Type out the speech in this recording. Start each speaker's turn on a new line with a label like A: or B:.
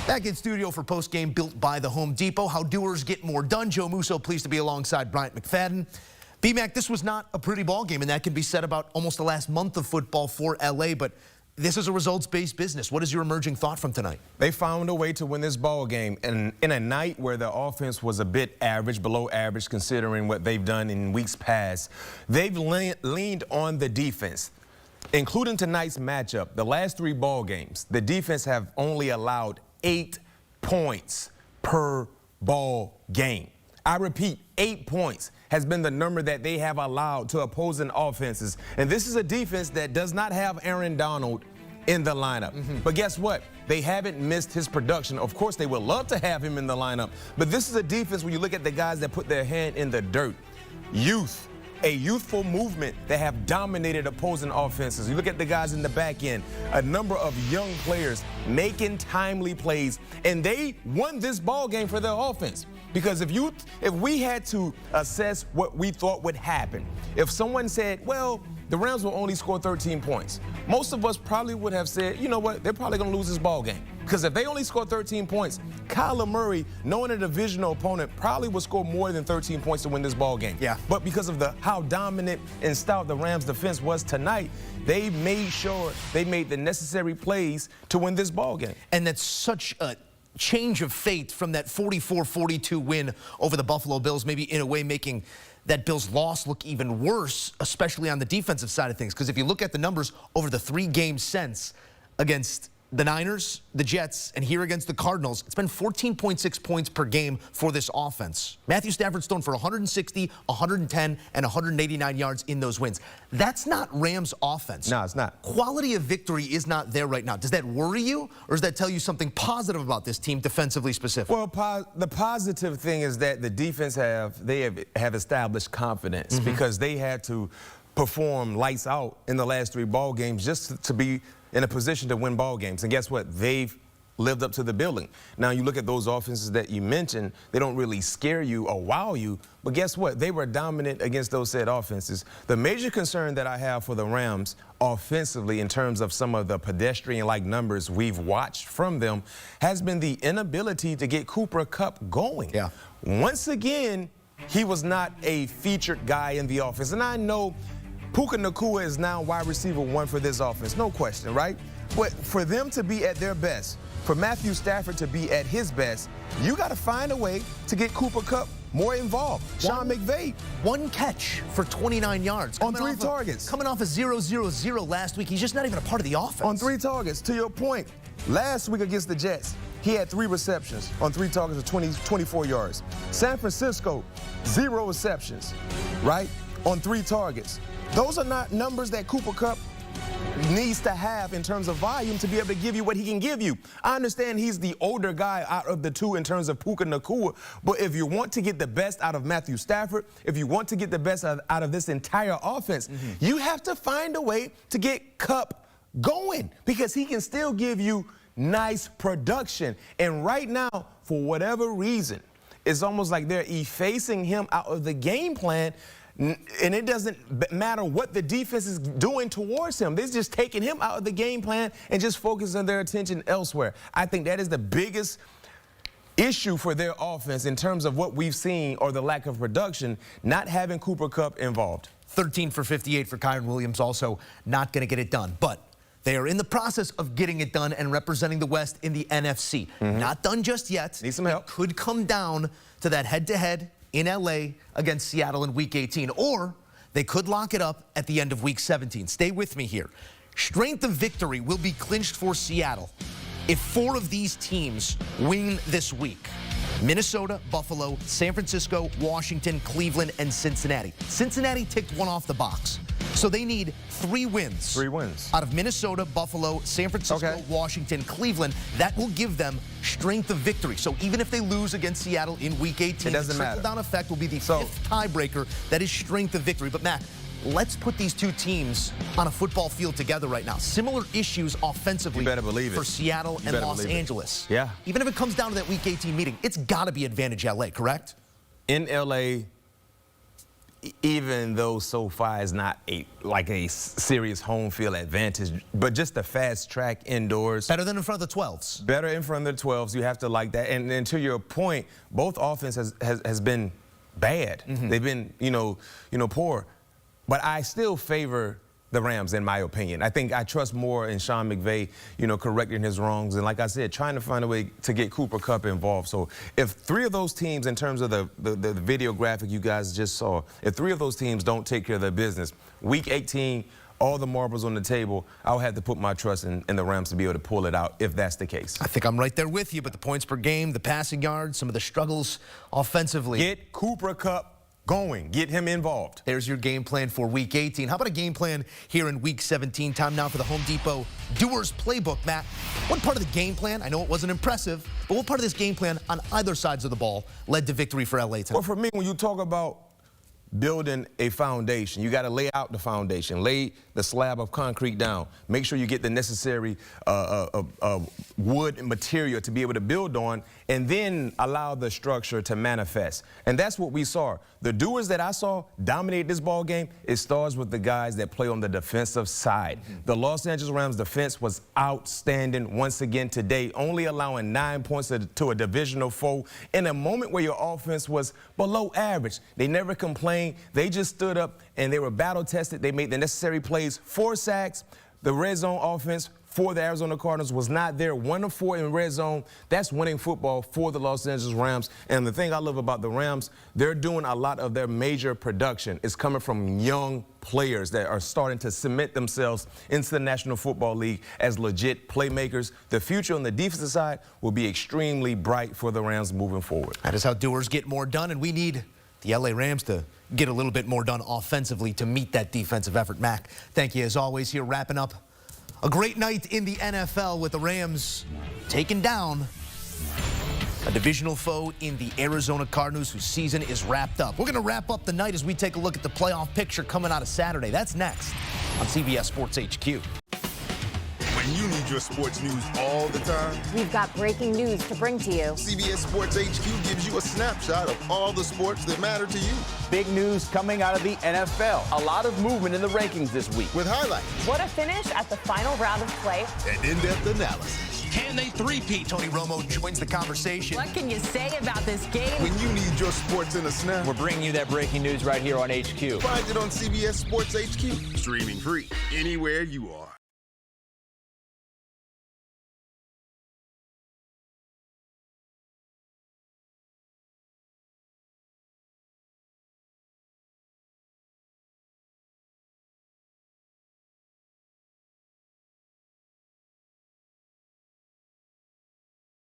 A: Back in studio for post-game built by the Home Depot. How doers get more done. Joe Musso pleased to be alongside Bryant McFadden. B-Mac, this was not a pretty ball game, and that can be said about almost the last month of football for LA, but this is a results-based business. What is your emerging thought from tonight?
B: They found a way to win this ball game, and in a night where the offense was a bit average, below average, considering what they've done in weeks past, they've leaned on the defense. Including tonight's matchup, the last 3 ball games, the defense have only allowed 8 points per ball game. I repeat, 8 points has been the number that they have allowed to opposing offenses. And this is a defense that does not have Aaron Donald in the lineup. But guess what? They haven't missed his production. Of course, they would love to have him in the lineup. But this is a defense where you look at the guys that put their hand in the dirt. Youth. A youthful movement that have dominated opposing offenses. You look at the guys in the back end, a number of young players making timely plays, and they won this ball game for their offense. Because if we had to assess what we thought would happen, if someone said, well, the Rams will only score 13 points, most of us probably would have said, you know what, they're probably going to lose this ball game. Because if they only score 13 points, Kyler Murray, knowing a divisional opponent, probably would score more than 13 points to win this ball game.
A: Yeah.
B: But because of how dominant and stout the Rams defense was tonight, they made sure they made the necessary plays to win this ball game.
A: And that's such a change of fate from that 44-42 win over the Buffalo Bills, maybe in a way making that Bills loss look even worse, especially on the defensive side of things. Because if you look at the numbers over the 3 games since against the Niners, the Jets, and here against the Cardinals, it's been 14.6 points per game for this offense. Matthew Stafford's thrown for 160, 110, and 189 yards in those wins. That's not Rams' offense.
B: No, it's not.
A: Quality of victory is not there right now. Does that worry you, or does that tell you something positive about this team, defensively specific?
B: Well, the positive thing is that the defense have established confidence because they had to perform lights out in the last 3 ball games just to be in a position to win ball games. And guess what? They've lived up to the billing. Now, you look at those offenses that you mentioned, they don't really scare you or wow you, but guess what? They were dominant against those said offenses. The major concern that I have for the Rams offensively in terms of some of the pedestrian-like numbers we've watched from them has been the inability to get Cooper Kupp going.
A: Yeah.
B: Once again, he was not a featured guy in the offense. And I know Puka Nacua is now wide receiver 1 for this offense, no question, right? But for them to be at their best, for Matthew Stafford to be at his best, you got to find a way to get Cooper Kupp more involved. Sean McVay.
A: 1 catch for 29 yards.
B: On 3 targets.
A: Coming off a 0-0-0 last week. He's just not even a part of the offense.
B: On 3 targets. To your point, last week against the Jets, he had 3 receptions on 3 targets of 24 yards. San Francisco, 0 receptions, right, on 3 targets. Those are not numbers that Cooper Kupp needs to have in terms of volume to be able to give you what he can give you. I understand he's the older guy out of the 2 in terms of Puka Nacua, but if you want to get the best out of Matthew Stafford, if you want to get the best out of this entire offense, you have to find a way to get Kupp going because he can still give you nice production. And right now, for whatever reason, it's almost like they're effacing him out of the game plan. And it doesn't matter what the defense is doing towards him. They're just taking him out of the game plan and just focusing their attention elsewhere. I think that is the biggest issue for their offense in terms of what we've seen or the lack of production, not having Cooper Kupp involved.
A: 13 for 58 for Kyren Williams, also not going to get it done. But they are in the process of getting it done and representing the West in the NFC. Not done just yet.
B: Need some help.
A: It could come down to that head-to-head in LA against Seattle in Week 18, or they could lock it up at the end of Week 17. Stay with me here. Strength of victory will be clinched for Seattle if 4 of these teams win this week. Minnesota, Buffalo, San Francisco, Washington, Cleveland, and Cincinnati. Cincinnati ticked 1 off the box. So they need 3 wins.
B: 3 wins.
A: Out of Minnesota, Buffalo, San Francisco, Washington, Cleveland. That will give them strength of victory. So even if they lose against Seattle in Week 18,
B: it doesn't matter.
A: The trickle-down effect will be the 5th tiebreaker. That is strength of victory. But, Matt, let's put these 2 teams on a football field together right now. Similar issues offensively
B: you better believe it.
A: For Seattle and Los Angeles.
B: Yeah.
A: Even if it comes down to that Week 18 meeting, it's got to be advantage LA, correct?
B: In LA, even though SoFi is not like a serious home field advantage, but just the fast track indoors.
A: Better than in front of the 12s.
B: Better in front of the 12s. You have to like that. And to your point, both offense has been bad. They've been, poor. But I still favor the Rams, in my opinion. I think I trust more in Sean McVay, correcting his wrongs. And like I said, trying to find a way to get Cooper Kupp involved. So if 3 of those teams, in terms of the video graphic you guys just saw, if 3 of those teams don't take care of their business, Week 18, all the marbles on the table, I'll have to put my trust in the Rams to be able to pull it out if that's the case.
A: I think I'm right there with you, but the points per game, the passing yards, some of the struggles offensively.
B: Get Cooper Kupp going. Get him involved.
A: There's your game plan for Week 18. How about a game plan here in Week 17? Time now for the Home Depot Doers Playbook. Matt, what part of the game plan, I know it wasn't impressive, but what part of this game plan on either sides of the ball led to victory for LA tonight?
B: Well, for me, when you talk about building a foundation, you got to lay out the foundation, lay the slab of concrete down, make sure you get the necessary wood and material to be able to build on, and then allow the structure to manifest. And that's what we saw. The doers that I saw dominate this ball game. It starts with the guys that play on the defensive side. The Los Angeles Rams defense was outstanding once again today, only allowing 9 points to a divisional foe in a moment where your offense was below average. They never complained. They just stood up and they were battle tested. They made the necessary plays. 4 sacks. The red zone offense for the Arizona Cardinals was not there. 1 of 4 in red zone. That's winning football for the Los Angeles Rams. And the thing I love about the Rams, they're doing a lot of their major production. It's coming from young players that are starting to cement themselves into the National Football League as legit playmakers. The future on the defensive side will be extremely bright for the Rams moving forward.
A: That is how doers get more done, and we need the LA Rams to get a little bit more done offensively to meet that defensive effort. Mac, thank you as always here, wrapping up a great night in the NFL with the Rams taking down a divisional foe in the Arizona Cardinals, whose season is wrapped up. We're going to wrap up the night as we take a look at the playoff picture coming out of Saturday. That's next on CBS Sports HQ.
C: When you need your sports news all the time,
D: we've got breaking news to bring to you.
C: CBS Sports HQ gives you a snapshot of all the sports that matter to you.
E: Big news coming out of the NFL. A lot of movement in the rankings this week.
C: With highlights.
D: What a finish at the final round of play.
C: And in-depth analysis.
A: Can they three-peat? Tony Romo joins the conversation.
D: What can you say about this game?
C: When you need your sports in a snap,
E: we're bringing you that breaking news right here on HQ.
C: Find it on CBS Sports HQ. Streaming free anywhere you are.